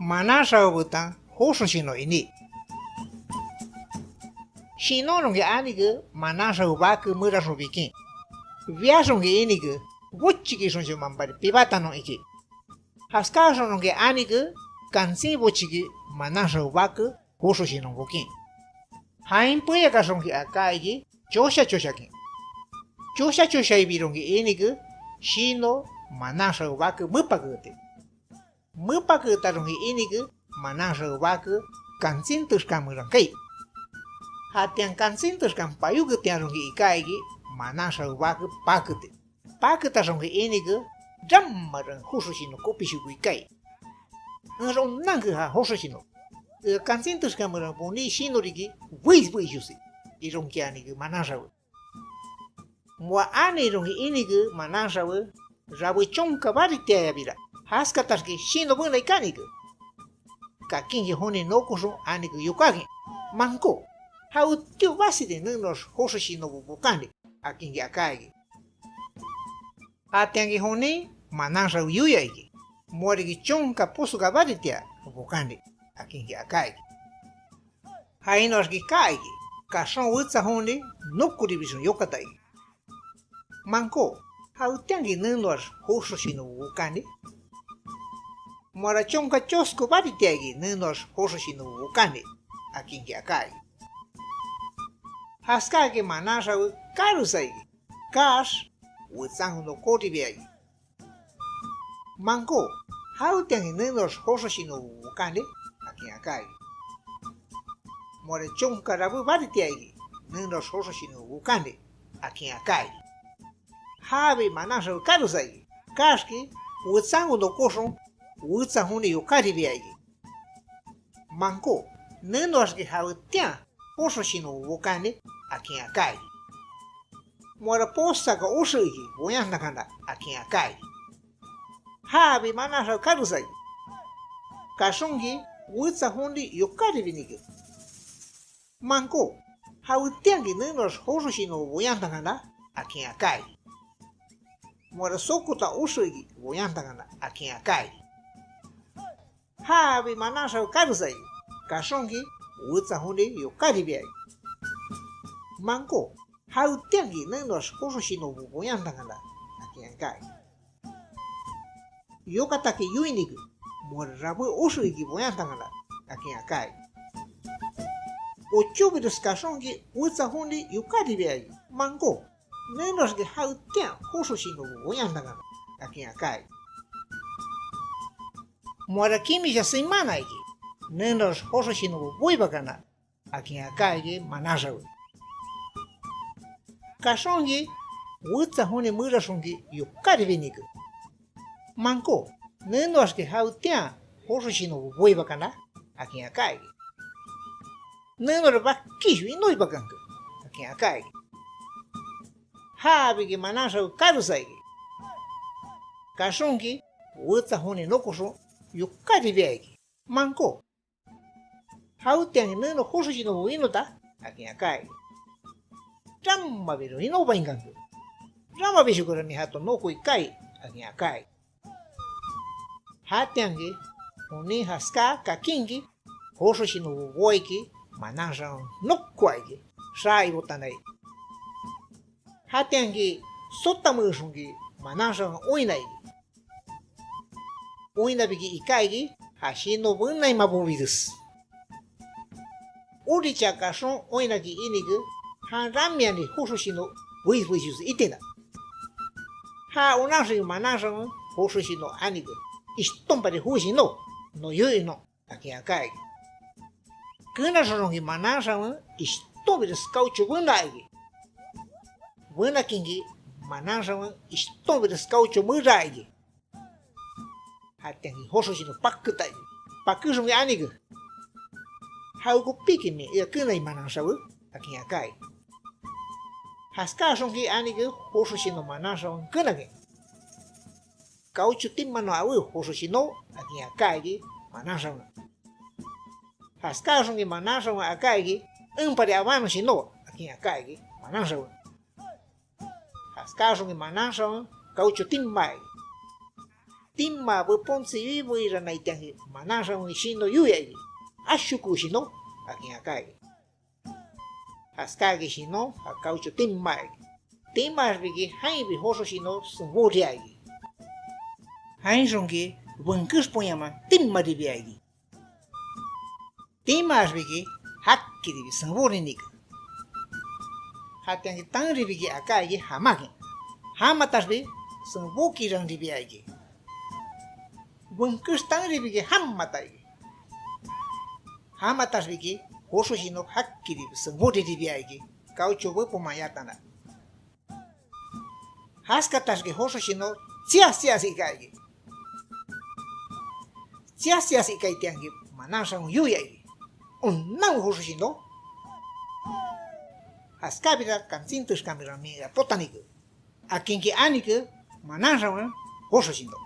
manasaubutan hosushino ini. Shinononge aniga manasaubaku murasubikin. Viasonge iniga bochiki sonjo mambari pibatano iki. Haskasononge aniga kansin bochiki manasaubaku hosushino bokin. Hain puya kasonge akaigi chosha choshakin. Chosha chosha ibironge iniga shino manasaubaku mupagute. Mupagutaronge iniga manasaubaku kansin tuskamurankai. Hatiang kansin tuskan payugutiaronge ikaigi manasaubaku pakute. Pakutasonge iniga jammaran hosushino kopishugu ikai. Ngon nangu ha hosushino. Kansin tuskamuran puni shinorigi wis yusi. Ironki aniga manasau. Mua ane ironge iniga manasau rabu chonka baritia yabira. Haskatarki shino buna ikaniga. Kakingi hone nokusun aniga yukagi. Manko. Hau tiu basi de nunos hosushino bukandi. Akingi akaigi. Hatiangi hone manasau yuyaigi. Morigi chonka posuga baritia bukandi. Akingi akaigi. Hainosgi kaigi. Kason witsa hone nokuri bison yokatai. Manko. Hau tiangi nunos hosushino bukandi. Mora chonka chosko baritiagi nunos hosushino bukandi. Akingi akaigi. Haskagi manasau karusaigi. Kas witsangu no kotibiagi. Manko. Hau tiangi nunos hosushino bukandi. Akingi akaigi. Mora chonka rabu baritiagi nunos hosushino bukandi. Akingi akaigi. Habi manasau karusaigi. Kaski witsangu no koson witsahuni yukaribiagi. Manko. Nunosgi hau tiang hosushino bukandi. Akingi akaigi. Mora posaga usuigi boyandakanda akingi akaigi. Habi manasau karusaigi. Kasongi witsahundi yukaribinigi. Manko. Hau tiangi nunos hosushino boyandakanda akingi akaigi. Mora sokuta usuigi boyandakanda akingi akaigi. Habi manasau karusaigi. Kasongi witsahundi yukaribiagi. Manko. Hau tiangi nunos hosushino boyandakanda akingi akaigi. Yokataki yuinigu. Mora rabu usuigi boyandakanda akingi akaigi. Ochubirus kasongi witsahundi yukaribiagi. Manko. Nunosgi hau tiang hosushino boyandakanda akingi akaigi. Mora kimi ya semanaigi. Nunos hosushino boibakanda akingi akaigi manasau. Kasongi witsahuni murasongi yukaribinigu. Manko. Nunosgi hau tiang hosushino boibakanda akingi akaigi. Nunor bakishu inoibakanku akingi akaigi. Habigi manasau karusaigi. Kasongi witsahuni nokuso yukaribiagi. Manko. Hau tiangi nuno hosushino boinota akingi akaigi. Ramma biru inobainkanku. Ramma bishukura mi hato noku ikai akingi akaigi. Hatiangi huni haska kakingi hosushino boiki manasau nokkuaigi. Sai botanai. Hatiangi sotamusungi manasau oinaigi. Oinabigi ikaigi hashino bunai mabubides. Uricha kason oinagi inigu han ramiani hosushino wis itena. Ha onasui manasau hosushino anigu istompari hushino no yui no akingi akaigi. Kunasorongi manasau istobides kauchu bunaigi. Bunakingi manasau istobides kauchu muraigi. Hatiangi hosushino pakutai. Pakusongi anigu. Hauku pikimi ia kunai manasau akingi akaigi. Haskasongi anigu hosushino manasau kunagi. Kauchu timmano au hosushino akingi akaigi manasau. Haskasongi manasau akaigi umpari awano shino akingi akaigi manasau. Haskasongi manasau kauchu timmai. timma ponce vivo na itangi manasa un shino yuyagi ashuku shino akin akagi haskagi shino akaucho timma bigi haibi hoso shino sungoriagi hainjongi bunkus poyama timma dibiagi timma bigi hakkiri sungorinik hatangi tangri bigi akagi hamagi hamatasbi sungboki rang dibiagi bunkus tangri bigi hammatai hamatas bigi hoso shino hakkiri sungbori dibiagi kaucho pomayatana haskatas ge hoso shino tsias ikagi tsias ikai tiangi manasa un yuyagi unnang hoso shino haskabira kansintus kamera mega potaniku akinki aniku manasa un hoso shino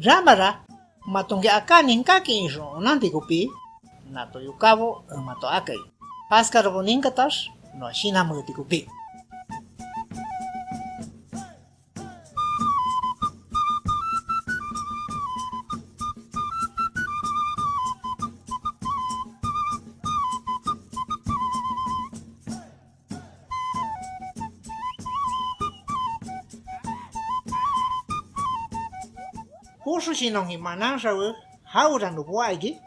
Ramara, matongi akanin kaki iso nanti kupi, nato yukabo mato akai. Paskaro boninkatas, no shinamu kupi. Hoso shinongi manasa wu haura no buaigi.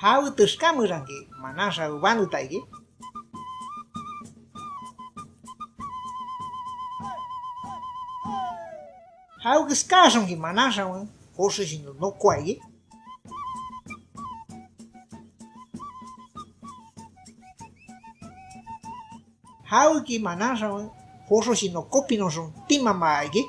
Hau tuskamurangi manasa wu banutaigi. Hau giskasongi manasa wu hoso shino no kuaigi. Hau ki manasa wu hoso shino kopi no son timama aigi.